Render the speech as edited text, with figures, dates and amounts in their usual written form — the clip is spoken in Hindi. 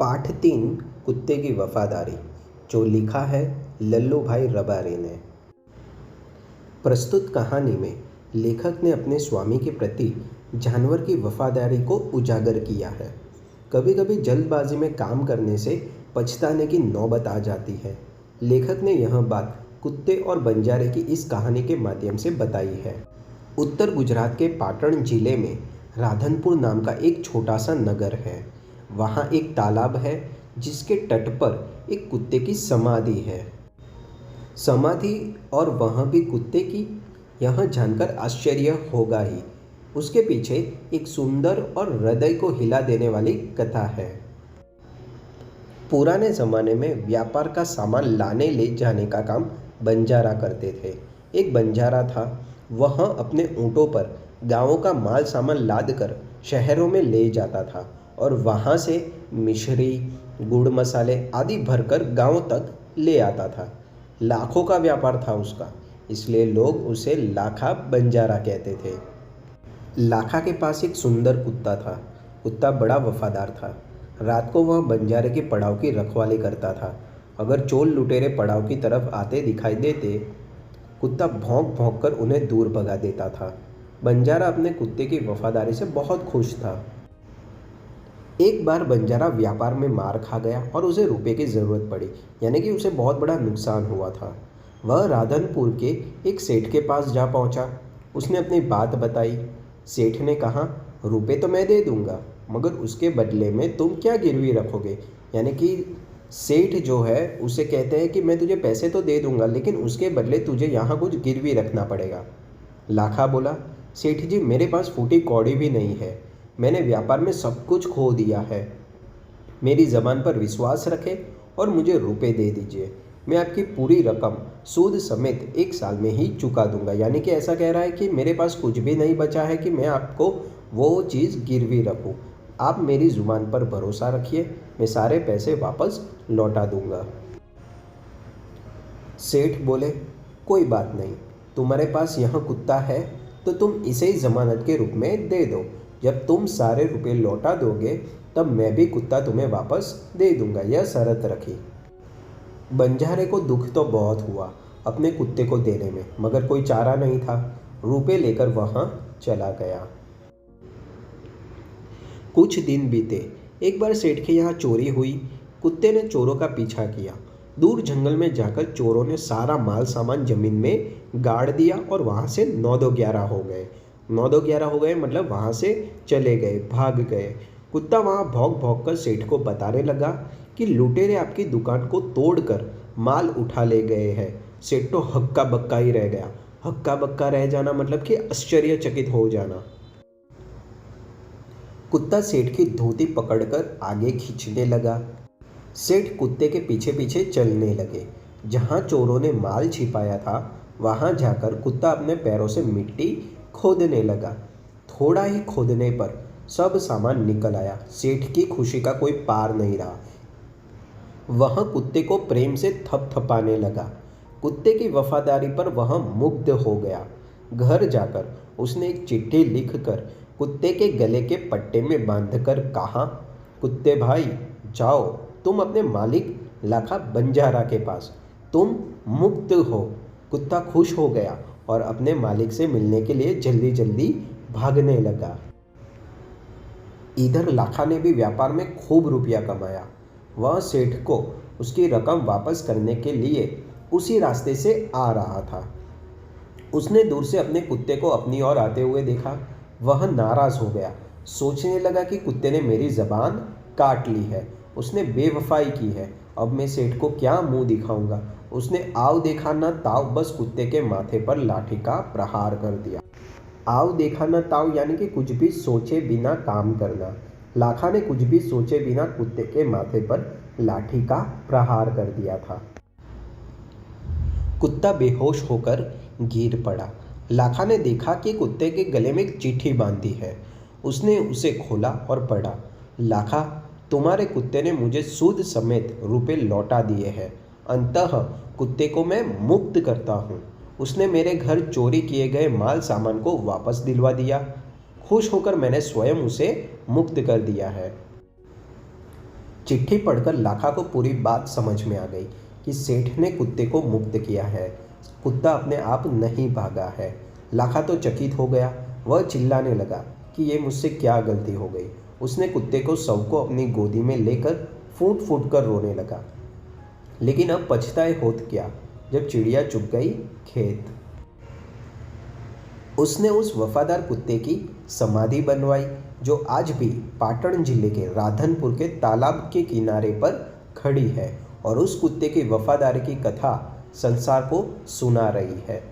पाठ 3 कुत्ते की वफादारी, जो लिखा है लल्लू भाई रबारी ने। प्रस्तुत कहानी में लेखक ने अपने स्वामी के प्रति जानवर की वफादारी को उजागर किया है। कभी कभी जल्दबाजी में काम करने से पछताने की नौबत आ जाती है। लेखक ने यह बात कुत्ते और बंजारे की इस कहानी के माध्यम से बताई है। उत्तर गुजरात के पाटण जिले में राधनपुर नाम का एक छोटा सा नगर है। वहाँ एक तालाब है जिसके तट पर एक कुत्ते की समाधि है। समाधि और वह भी कुत्ते की, यह जानकर आश्चर्य होगा ही। उसके पीछे एक सुंदर और हृदय को हिला देने वाली कथा है। पुराने ज़माने में व्यापार का सामान लाने ले जाने का काम बंजारा करते थे। एक बंजारा था, वह अपने ऊँटों पर गाँवों का माल सामान लाद कर शहरों में ले जाता था और वहाँ से मिश्री, गुड़, मसाले आदि भरकर गाँव तक ले आता था। लाखों का व्यापार था उसका, इसलिए लोग उसे लाखा बंजारा कहते थे। लाखा के पास एक सुंदर कुत्ता था। कुत्ता बड़ा वफादार था। रात को वह बंजारे के पड़ाव की रखवाली करता था। अगर चोर लुटेरे पड़ाव की तरफ आते दिखाई देते, कुत्ता भौंक भौंक कर उन्हें दूर भगा देता था। बंजारा अपने कुत्ते की वफादारी से बहुत खुश था। एक बार बंजारा व्यापार में मार खा गया और उसे रुपए की ज़रूरत पड़ी, यानी कि उसे बहुत बड़ा नुकसान हुआ था। वह राधनपुर के एक सेठ के पास जा पहुंचा। उसने अपनी बात बताई। सेठ ने कहा, रुपए तो मैं दे दूंगा, मगर उसके बदले में तुम क्या गिरवी रखोगे? यानी कि सेठ जो है उसे कहते हैं कि मैं तुझे पैसे तो दे दूंगा, लेकिन उसके बदले तुझे यहाँ कुछ गिरवी रखना पड़ेगा। लाखा बोला, सेठ जी मेरे पास फूटी कौड़ी भी नहीं है। मैंने व्यापार में सब कुछ खो दिया है। मेरी ज़बान पर विश्वास रखें और मुझे रुपए दे दीजिए। मैं आपकी पूरी रकम सूद समेत 1 साल में ही चुका दूंगा। यानी कि ऐसा कह रहा है कि मेरे पास कुछ भी नहीं बचा है कि मैं आपको वो चीज़ गिरवी रखूं। आप मेरी ज़ुबान पर भरोसा रखिए, मैं सारे पैसे वापस लौटा दूंगा। सेठ बोले, कोई बात नहीं, तुम्हारे पास यह कुत्ता है तो तुम इसे ही ज़मानत के रूप में दे दो। जब तुम सारे रुपए लौटा दोगे तब मैं भी कुत्ता तुम्हें वापस दे दूंगा, यह शर्त रखी। बंजारे को दुख तो बहुत हुआ अपने कुत्ते को देने में, मगर कोई चारा नहीं था। रुपए लेकर वहां चला गया। कुछ दिन बीते। एक बार सेठ के यहाँ चोरी हुई। कुत्ते ने चोरों का पीछा किया। दूर जंगल में जाकर चोरों ने सारा माल सामान जमीन में गाड़ दिया और वहां से 9-2-11 हो गए। 9-2-11 हो गए मतलब वहां से चले गए, भाग गए। कुत्ता वहां भौंक भौंक कर सेठ को बताने लगा कि लुटेरे आपकी दुकान को तोड़कर माल उठा ले गए हैं। सेठ तो हक्का बक्का ही रह गया। हक्का बक्का रह जाना मतलब कि आश्चर्यचकित हो जाना। कुत्ता सेठ की धोती पकड़कर आगे खींचने लगा। सेठ कुत्ते के पीछे पीछे चलने लगे। जहां चोरों ने माल छिपाया था वहां जाकर कुत्ता अपने पैरों से मिट्टी खोदने लगा। थोड़ा ही खोदने पर सब सामान निकल आया। सेठ की खुशी का कोई पार नहीं रहा। वह कुत्ते को प्रेम से थपथपाने लगा। कुत्ते की वफादारी पर वह मुग्ध हो गया। घर जाकर उसने एक चिट्ठी लिखकर कुत्ते के गले के पट्टे में बांधकर कहा, कुत्ते भाई जाओ तुम अपने मालिक लाखा बंजारा के पास, तुम मुक्त हो। कुत्ता खुश हो गया और अपने मालिक से मिलने के लिए जल्दी जल्दी भागने लगा। इधर लाखा ने भी व्यापार में खूब रुपया कमाया। वह सेठ को उसकी रकम वापस करने के लिए उसी रास्ते से आ रहा था। उसने दूर से अपने कुत्ते को अपनी ओर आते हुए देखा। वह नाराज हो गया। सोचने लगा कि कुत्ते ने मेरी जबान काट ली है, उसने बेवफाई की है। अब मैं सेठ को क्या मुंह दिखाऊंगा। उसने आव देखा न ताव बस कुत्ते के माथे पर लाठी का प्रहार कर दिया। आव देखा न ताव यानी कि कुछ भी सोचे बिना काम करना। लाखा ने कुछ भी सोचे बिना कुत्ते के माथे पर लाठी का प्रहार कर दिया था। कुत्ता बेहोश होकर गिर पड़ा। लाखा ने देखा कि कुत्ते के गले में एक चिट्ठी बांधी है। उसने उसे खोला और पढ़ा, लाखा तुम्हारे कुत्ते ने मुझे सूद समेत रुपए लौटा दिए हैं। अंततः कुत्ते को मैं मुक्त करता हूँ। उसने मेरे घर चोरी किए गए माल सामान को वापस दिलवा दिया। खुश होकर मैंने स्वयं उसे मुक्त कर दिया है। चिट्ठी पढ़कर लाखा को पूरी बात समझ में आ गई कि सेठ ने कुत्ते को मुक्त किया है। कुत्ता अपने आप नहीं भागा है। लाखा तो चकित हो गया। वह चिल्लाने लगा कि ये मुझसे क्या गलती हो गई। उसने कुत्ते को शव को अपनी गोदी में लेकर फूट फूट कर रोने लगा। लेकिन अब पछताए होत क्या, जब चिड़िया चुग गई खेत। उसने उस वफादार कुत्ते की समाधि बनवाई, जो आज भी पाटन जिले के राधनपुर के तालाब के किनारे पर खड़ी है और उस कुत्ते की वफादारी की कथा संसार को सुना रही है।